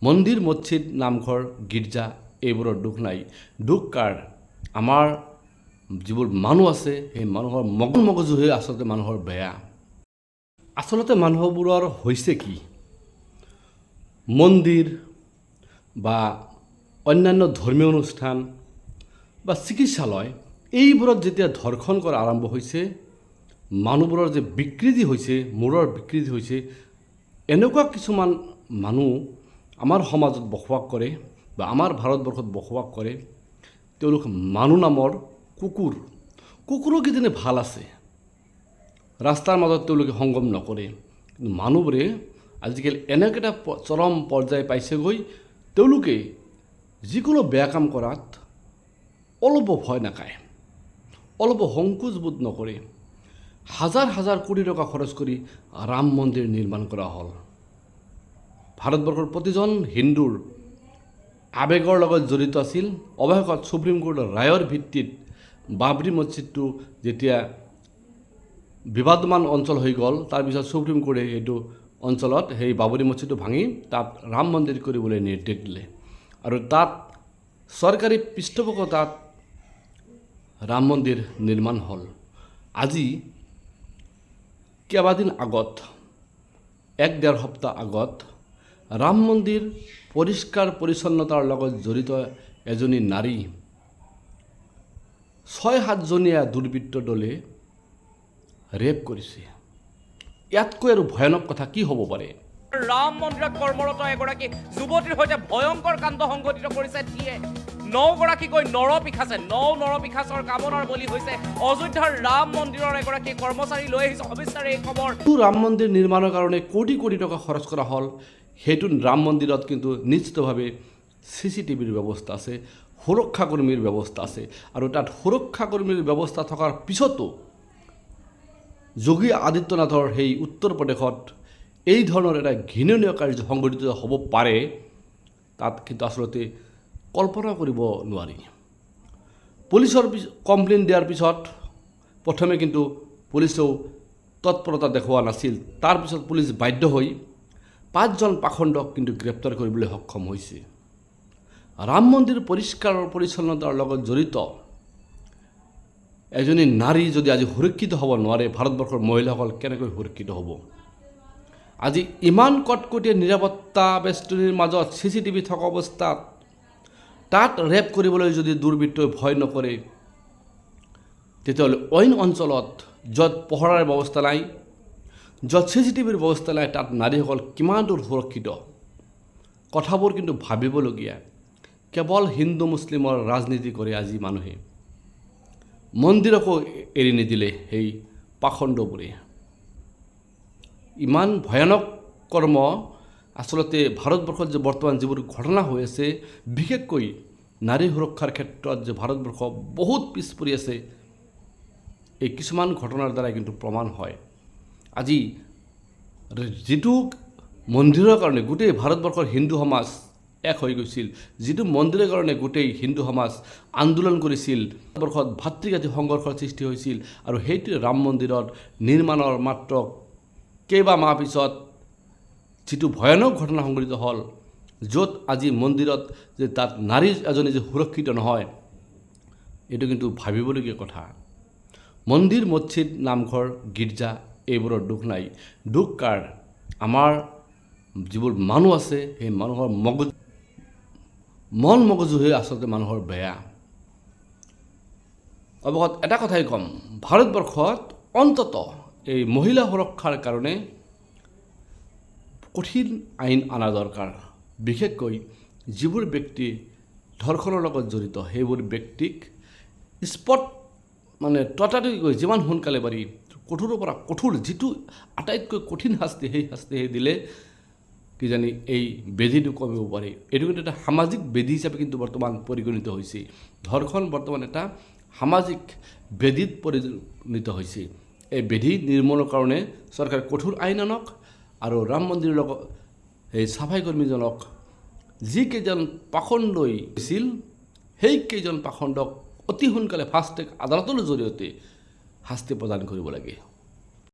মন্দিৰ মছজিদ নামঘৰ গীৰ্জা এইবোৰৰ দুখ নাই। দুখ কাৰ? আমাৰ যিবোৰ মানুহ আছে সেই মানুহৰ মগজুহে আচলতে মানুহৰ বেয়া। আচলতে মানুহবোৰৰ হৈছে কি, মন্দিৰ বা অন্যান্য ধৰ্মীয় অনুষ্ঠান বা চিকিৎসালয় এইবোৰত যেতিয়া ধৰ্ষণ কৰা আৰম্ভ হৈছে, মানুহবোৰৰ যে বিকৃতি হৈছে, মূৰৰ বিকৃতি হৈছে, এনেকুৱা কিছুমান মানুহ আমাৰ সমাজত বসবাস কৰে বা আমাৰ ভাৰতবৰ্ষত বসবাস কৰে। তেওঁলোক মানুহ নামৰ কুকুৰো কিজানি ভাল আছে, ৰাস্তাৰ মাজত তেওঁলোকে সংগম নকৰে। কিন্তু মানুহবোৰে আজিকালি এনেকৈ এটা চৰম পৰ্যায় পাইছেগৈ, তেওঁলোকে যিকোনো বেয়া কাম কৰাত অলপো ভয় নাখায়, অলপো সংকোচবোধ নকৰে। হাজাৰ হাজাৰ কোটি টকা খৰচ কৰি ৰাম মন্দিৰ নিৰ্মাণ কৰা হ'ল। ভাৰতবৰ্ষৰ প্ৰতিজন হিন্দুৰ আৱেগৰ লগত জড়িত আছিল। অৱশেষত সুপ্ৰিম কোৰ্টৰ ৰায়ৰ ভিত্তিত বাবৰি মছজিদটো যেতিয়া বিবাদমান অঞ্চল হৈ গ'ল, তাৰপিছত সুপ্ৰিম কোৰ্টে সেইটো অঞ্চলত সেই বাবৰি মছজিদটো ভাঙি তাত ৰাম মন্দিৰ কৰিবলৈ নিৰ্দেশ দিলে আৰু তাত চৰকাৰী পৃষ্ঠপোষকতাত ৰাম মন্দিৰ নিৰ্মাণ হ'ল। আজি কেইবাদিন আগত, 1-1.5 সপ্তাহ আগত ৰাম মন্দিৰ পৰিষ্কাৰ পৰিচ্ছন্নতাৰ লগত জড়িত এজনী নাৰী 6-7 জনীয়া দুৰ্বৃত্তৰ দলে ৰেপ কৰিছে। ইয়াতকৈ আৰু ভয়ানক কথা কি হ'ব পাৰে? ৰাম মন্দিৰত কৰ্মৰত এগৰাকী যুৱতীৰ সৈতে ভয়ংকৰ কাণ্ড সংঘটিত কৰিছে দিয়ে। 9গৰাকীকৈ নৰপিশাচৰ কামনাৰ বলি হৈছে অযোধ্যাৰ ৰাম মন্দিৰৰ এগৰাকী কৰ্মচাৰী। লৈ আহিছে সবিস্তাৰ এই খবৰ। ৰাম মন্দিৰ নিৰ্মাণৰ কাৰণে কোটি কোটি টকা খৰচ কৰা হ'ল। সেইটো ৰাম মন্দিৰত কিন্তু নিশ্চিতভাৱে CCTVৰ ব্যৱস্থা আছে, সুৰক্ষাকৰ্মীৰ ব্যৱস্থা আছে আৰু তাত সুৰক্ষাকৰ্মীৰ ব্যৱস্থা থকাৰ পিছতো যোগী আদিত্যনাথৰ সেই উত্তৰ প্ৰদেশত এই ধৰণৰ এটা ঘৃণনীয় কাৰ্য সংঘটিত হ'ব পাৰে, তাত কিন্তু আচলতে কল্পনা কৰিব নোৱাৰি। পুলিচৰ কমপ্লেইন দিয়াৰ পিছত প্ৰথমে কিন্তু পুলিচেও তৎপৰতা দেখুওৱা নাছিল। তাৰপিছত পুলিচ বাধ্য হৈ 5জন পাখণ্ডক কিন্তু গ্ৰেপ্তাৰ কৰিবলৈ সক্ষম হৈছে। ৰাম মন্দিৰ পৰিষ্কাৰ পৰিচ্ছন্নতাৰ লগত জড়িত এজনী নাৰী যদি আজি সুৰক্ষিত হ'ব নোৱাৰে, ভাৰতবৰ্ষৰ মহিলাসকল কেনেকৈ সুৰক্ষিত হ'ব? আজি ইমান কটকটীয়া নিৰাপত্তা বেষ্টনীৰ মাজত CCTV থকা অৱস্থাত তাত ৰেপ কৰিবলৈ যদি দুৰ্বৃত্তই ভয় নকৰে, তেতিয়াহ'লে অইন অঞ্চলত য'ত পহৰাৰ ব্যৱস্থা নাই, য'ত CCTVৰ ব্যৱস্থা নাই, তাত নাৰীসকল কিমান দূৰ সুৰক্ষিত? কথাবোৰ কিন্তু ভাবিবলগীয়া। কেৱল হিন্দু মুছলিমৰ ৰাজনীতি কৰে আজি মানুহে। মন্দিৰকো এৰি নিদিলে সেই পাখণ্ডবোৰে। ইমান ভয়ানক কৰ্ম আচলতে ভাৰতবৰ্ষত যে বৰ্তমান যিবোৰ ঘটনা হৈ আছে, বিশেষকৈ নাৰী সুৰক্ষাৰ ক্ষেত্ৰত যে ভাৰতবৰ্ষ বহুত পিছ পৰি আছে, এই কিছুমান ঘটনাৰ দ্বাৰাই কিন্তু প্ৰমাণ হয়। আজি যিটো মন্দিৰৰ কাৰণে গোটেই ভাৰতবৰ্ষৰ হিন্দু সমাজ এক হৈ গৈছিল, যিটো মন্দিৰৰ কাৰণে গোটেই হিন্দু সমাজ আন্দোলন কৰিছিল, ভাৰতবৰ্ষত ভাতৃঘাতী সংঘৰ্ষৰ সৃষ্টি হৈছিল আৰু সেইটো ৰাম মন্দিৰৰ নিৰ্মাণৰ মাত্ৰ কেইবামাহ পিছত যিটো ভয়ানক ঘটনা সংঘটিত হ'ল, য'ত আজি মন্দিৰত যে তাত নাৰী এজনী যে সুৰক্ষিত নহয়, এইটো কিন্তু ভাবিবলগীয়া কথা। মন্দিৰ মছজিদ নামঘৰ গীৰ্জা এইবোৰৰ দুখ নাই। দুখ কাৰ? আমাৰ যিবোৰ মানুহ আছে সেই মানুহৰ মগজুহে আচলতে মানুহৰ বেয়া। অৱগত এটা কথাই ক'ম, ভাৰতবৰ্ষত অন্তত এই মহিলা সুৰক্ষাৰ কাৰণে কঠিন আইন অনা দৰকাৰ। বিশেষকৈ যিবোৰ ব্যক্তি ধৰ্ষণৰ লগত জড়িত, সেইবোৰ ব্যক্তিক ততাতৈয়াকৈ যিমান সোনকালে পাৰি কঠোৰৰ পৰা কঠোৰ, যিটো আটাইতকৈ কঠিন শাস্তি, সেই শাস্তিহে দিলে কিজানি এই বেধিটো কমিব পাৰে। এইটো কিন্তু এটা সামাজিক বেধি হিচাপে কিন্তু বৰ্তমান পৰিগণিত হৈছে। ধৰ্ষণ বৰ্তমান এটা সামাজিক বেধিত পৰিণত হৈছে। এই বেধি নিৰ্মূলৰ কাৰণে চৰকাৰে কঠোৰ আইন আনক আৰু ৰাম মন্দিৰৰ লগত এই চাফাই কৰ্মীজনক যিকেইজন পাখণ্ডই আছিল, সেইকেইজন পাখণ্ডক অতি সোনকালে ফাষ্ট ট্ৰেক আদালতৰ জৰিয়তে শাস্তি প্ৰদান কৰিব লাগে।